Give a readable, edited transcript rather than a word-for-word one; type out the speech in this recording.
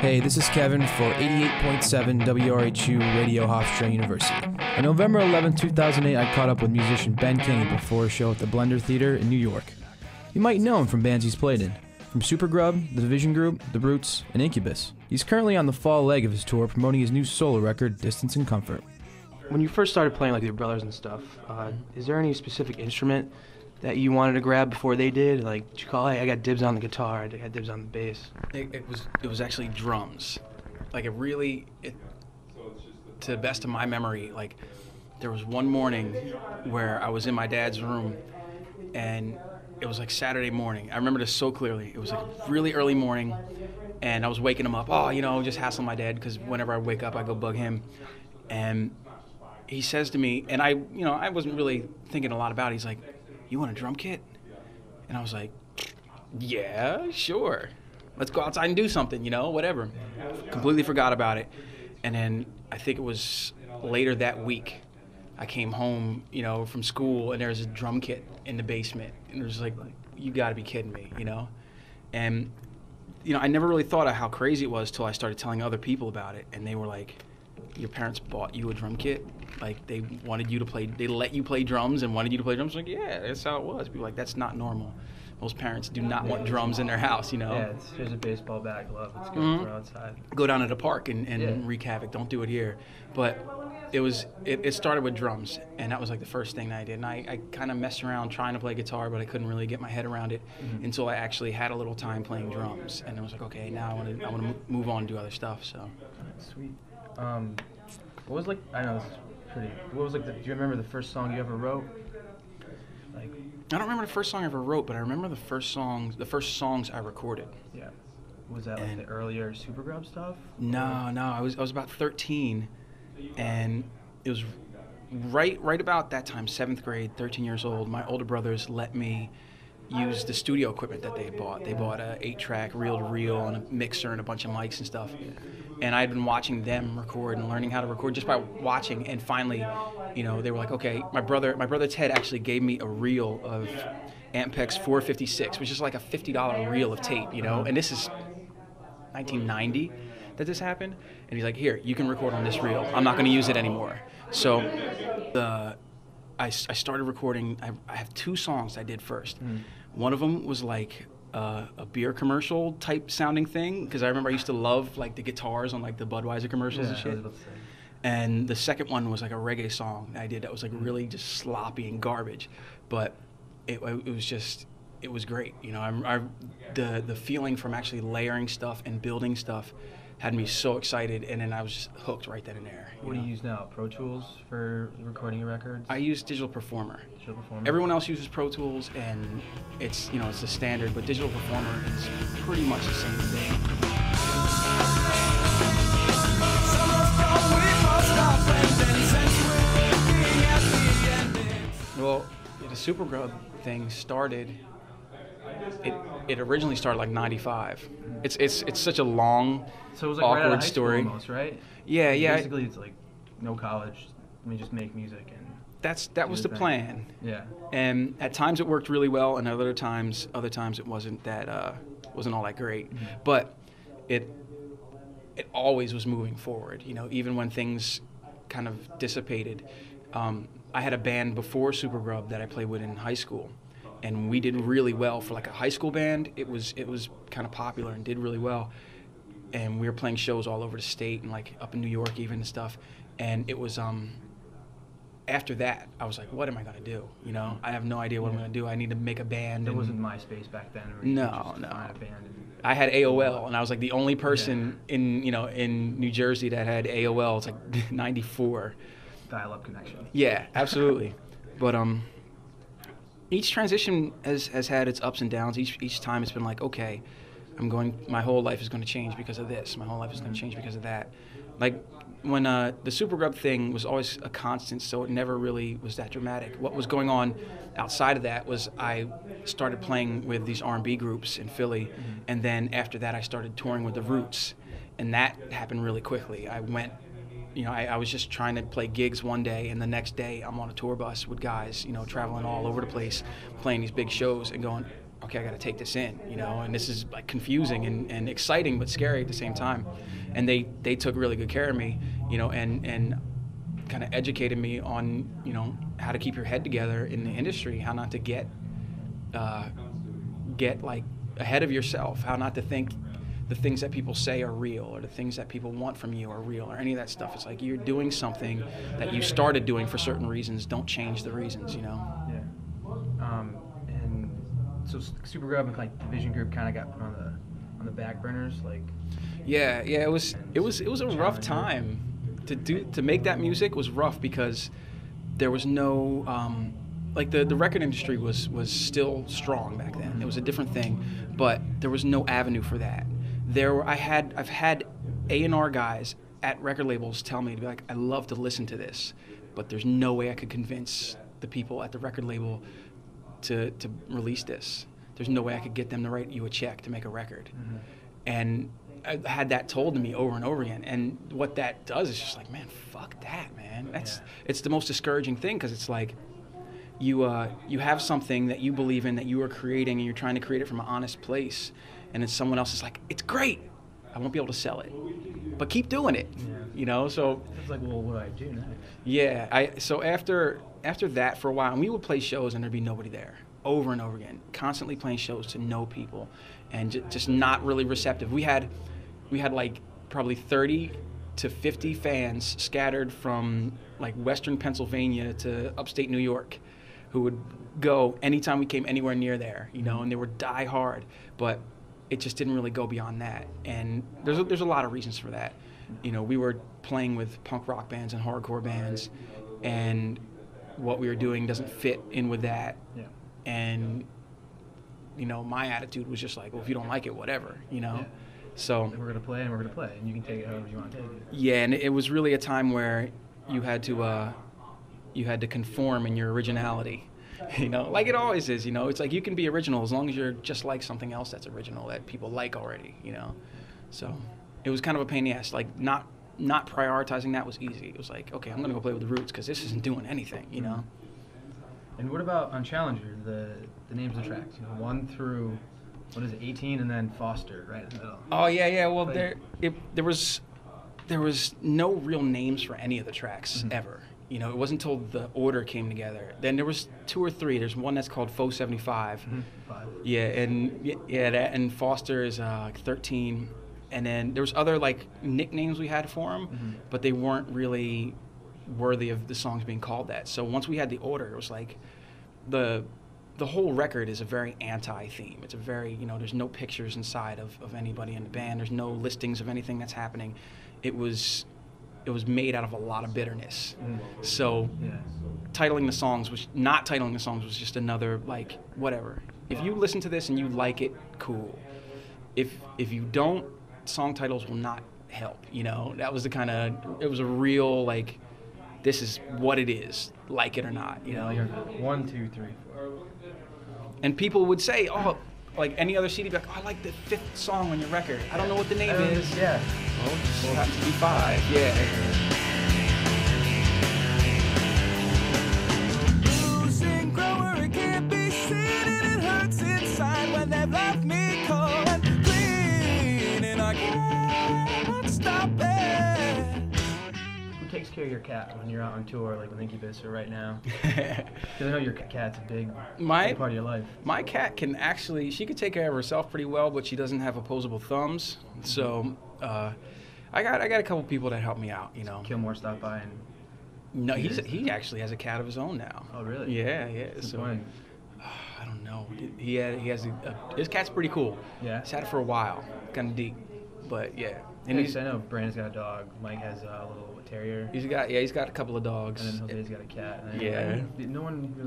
Hey, this is Kevin for 88.7 WRHU Radio Hofstra University. On November 11, 2008, I caught up with musician Ben Kenney before a show at the Blender Theater in New York. You might know him from bands he's played in, from Supergrub, The Division Group, The Brutes, and Incubus. He's currently on the fall leg of his tour promoting his new solo record, Distance and Comfort. When you first started playing like your brothers and stuff, is there any specific instrument that you wanted to grab before they did? Like, did you call, hey, I got dibs on the guitar, I got dibs on the bass? It was actually drums. Like, to the best of my memory, like, there was one morning where I was in my dad's room, and it was like Saturday morning. I remember this so clearly. It was like really early morning, and I was waking him up. Just hassling my dad, because whenever I wake up, I go bug him. And he says to me, and I wasn't really thinking a lot about it. He's like, "You want a drum kit?" And I was like, "Yeah, sure. Let's go outside and do something, whatever." Completely forgot about it. And then I think it was later that week, I came home, from school, and there was a drum kit in the basement. And it was like, you got to be kidding me, And, I never really thought of how crazy it was till I started telling other people about it. And they were like, your parents bought you a drum kit? Like, they wanted you to play, they let you play drums and wanted you to play drums? Like, yeah, that's how it was. People were like, that's not normal. Most parents do not want drums in their house, Yeah, here's a baseball bat, glove. It's good Mm-hmm. for outside. Go down to the park and wreak havoc. Don't do it here. But it started with drums, and that was like the first thing that I did. And I kind of messed around trying to play guitar, but I couldn't really get my head around it until I actually had a little time playing drums. And I was like, okay, now I want to move on and do other stuff. So. Sweet. What was like? I know this is pretty. What was like? Do you remember the first song you ever wrote? Like. I don't remember the first song I ever wrote, but I remember the first songs I recorded. Yeah. Was that like the earlier Supergrub stuff? No. I was about 13, and it was right about that time, 7th grade, 13 years old. My older brothers let me use the studio equipment that they had bought. They bought a 8-track reel-to-reel and a mixer and a bunch of mics and stuff. And I had been watching them record and learning how to record just by watching. And finally, they were like, okay, my brother Ted actually gave me a reel of Ampex 456, which is like a $50 reel of tape, And this is 1990 that this happened. And he's like, here, you can record on this reel. I'm not going to use it anymore. So I started recording. I have 2 songs I did first. One of them was like a beer commercial type sounding thing, because I remember I used to love like the guitars on like the Budweiser commercials and shit. And the second one was like a reggae song that I did that was like really just sloppy and garbage, but it was great. The feeling from actually layering stuff and building stuff had me so excited, and then I was just hooked right then and there. What do you use now? Pro Tools for recording your records? I use Digital Performer. Digital Performer? Everyone else uses Pro Tools, and it's the standard, but Digital Performer is pretty much the same thing. Well, the Supergrub thing started. It originally started like '95. It's such a long, so it was like awkward right out of high story. School almost, right? Yeah. Basically, it's like no college. Let me just make music and. That was the plan. Yeah. And at times it worked really well, and other times it wasn't all that great. Mm-hmm. But it always was moving forward. Even when things kind of dissipated. I had a band before Supergrub that I played with in high school, and we did really well for like a high school band. It was kind of popular and did really well, and we were playing shows all over the state and like up in New York even and stuff. And it was after that I was like, what am I gonna do? I have no idea what I'm gonna do. I need to make a band. There wasn't MySpace back then. No. Find a band I had AOL, and I was like the only person in New Jersey that had AOL. It's like '94. Dial-up connection. Yeah, absolutely. But each transition has had its ups and downs. Each time it's been like, okay, my whole life is going to change because of this. My whole life is going to change because of that. Like when the Supergrub thing was always a constant, so it never really was that dramatic. What was going on outside of that was I started playing with these R&B groups in Philly, and then after that I started touring with the Roots, and that happened really quickly. I went. I was just trying to play gigs one day, and the next day I'm on a tour bus with guys, traveling all over the place, playing these big shows and going, okay, I got to take this in, you know, and this is like confusing and exciting but scary at the same time. And they took really good care of me, you know, and kind of educated me on, you know, how to keep your head together in the industry, how not to get like ahead of yourself, how not to think the things that people say are real or the things that people want from you are real or any of that stuff. It's like you're doing something that you started doing for certain reasons. Don't change the reasons, you know? Yeah. And so Super Grub and like Division Group kind of got put on the back burners, like. Yeah. It was a rough time to make that music. Was rough because there was no like the record industry was still strong back then. It was a different thing, but there was no avenue for that. I've had A&R guys at record labels tell me to be like, I love to listen to this, but there's no way I could convince the people at the record label to release this. There's no way I could get them to write you a check to make a record. Mm-hmm. And I had that told to me over and over again. And what that does is just like, man, fuck that, man. It's the most discouraging thing, because it's like you have something that you believe in, that you are creating, and you're trying to create it from an honest place, and then someone else is like, it's great, I won't be able to sell it, but keep doing it. Yeah. You know, so it's like, well, what do I do next? Yeah, so after that for a while, and we would play shows and there'd be nobody there, over and over again, constantly playing shows to no people, and just not really receptive. We had like probably 30 to 50 fans scattered from like Western Pennsylvania to upstate New York, who would go anytime we came anywhere near there, you know, and they were die hard, but it just didn't really go beyond that. And there's a lot of reasons for that. You know, we were playing with punk rock bands and hardcore bands, and what we were doing doesn't fit in with that. Yeah. And, you know, my attitude was just like, well, if you don't like it, whatever, you know. Yeah. So we're going to play, and we're going to play, and you can take it however you want to take it. Yeah, and it was really a time where you had to conform in your originality. You know, like it always is, you know. It's like you can be original as long as you're just like something else that's original that people like already, you know. So it was kind of a pain in the ass. Like not prioritizing that was easy. It was like, okay, I'm going to go play with the Roots because this isn't doing anything, you know. And what about on Challenger, the names of the tracks? You know, 1 through, 18, and then Foster, right in the middle. Oh, yeah. Well, there was no real names for any of the tracks ever. You know, it wasn't until the order came together. Then there was 2 or 3. There's one that's called Faux 75. Mm-hmm. 5. Yeah, and Foster is 13. And then there was other like nicknames we had for them, but they weren't really worthy of the songs being called that. So once we had the order, it was like the whole record is a very anti-theme. It's a very, you know, there's no pictures inside of anybody in the band. There's no listings of anything that's happening. It was made out of a lot of bitterness. So not titling the songs was just another, like, whatever. If you listen to this and you like it, cool. If you don't, song titles will not help, you know. That was it was a real, like, this is what it is, like it or not, you know. 1, 2, 3, 4. And people would say, oh, like any other CD, be like, oh, I like the 5th song on your record. I don't know what the name is. Yeah. Well, it has to be 5. Yeah. Losing grower, it can't be seen, and it hurts inside when they've left me cold and clean, and I can't stop it. Who takes care of your cat when you're out on tour, like with Incubus or right now? Because I know your cat's a big part of your life. My cat can actually, she could take care of herself pretty well, but she doesn't have opposable thumbs. So I got a couple people that help me out, you know. Killmore stopped by and... No, he actually has a cat of his own now. Oh, really? Yeah. So I don't know. His cat's pretty cool. Yeah. He's had it for a while, kind of deep, but yeah. And I know Brandon's got a dog. Mike has a little terrier. He's got a couple of dogs. And then Jose's got a cat. Yeah. No one really